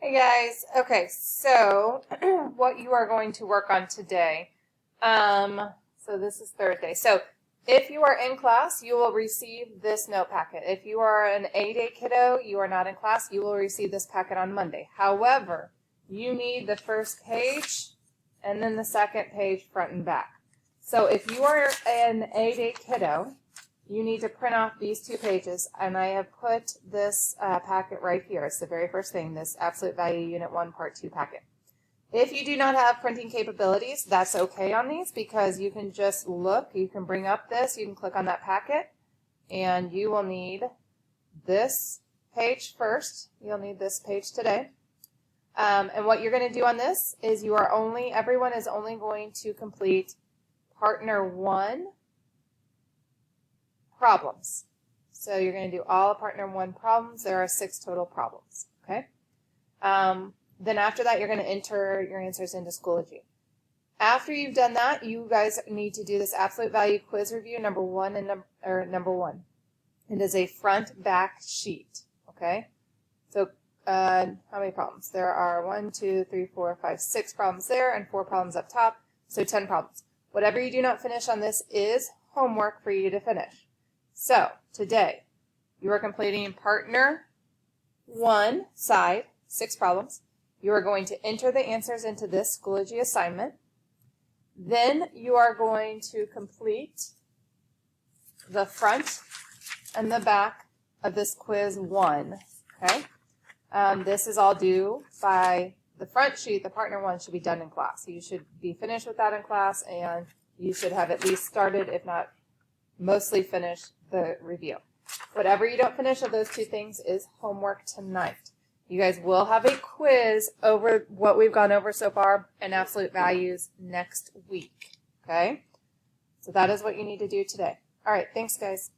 Hey guys. Okay, so what you are going to work on today. So this is third day. So if you are in class, you will receive this note packet. If you are an A-Day kiddo, you are not in class, you will receive this packet on Monday. However, you need the first page and then the second page front and back. So if you are an A-Day kiddo, you need to print off these two pages, and I have put this packet right here. It's the very first thing, this Absolute Value Unit 1 Part 2 packet. If you do not have printing capabilities, that's okay on these because you can just look, you can bring up this, you can click on that packet, and you will need this page first. You'll need this page today. And what you're going to do on this is everyone is only going to complete Partner 1 problems. So you're going to do all of Partner 1 problems. There are 6 total problems. Okay. Then after that, you're going to enter your answers into Schoology. After you've done that, you guys need to do this Absolute Value Quiz Review number 1 and number 1. It is a front back sheet. Okay. So how many problems? There are 1, 2, 3, 4, 5, 6 problems there and 4 problems up top. So 10 problems. Whatever you do not finish on this is homework for you to finish. So, today, you are completing Partner 1 side, 6 problems. You are going to enter the answers into this Schoology assignment. Then you are going to complete the front and the back of this quiz 1. Okay? This is all due by the front sheet. The Partner 1 should be done in class. You should be finished with that in class, and you should have at least started, if not mostly finished, the review. Whatever you don't finish of those two things is homework tonight. You guys will have a quiz over what we've gone over so far and absolute values next week. Okay? So that is what you need to do today. All right, thanks guys.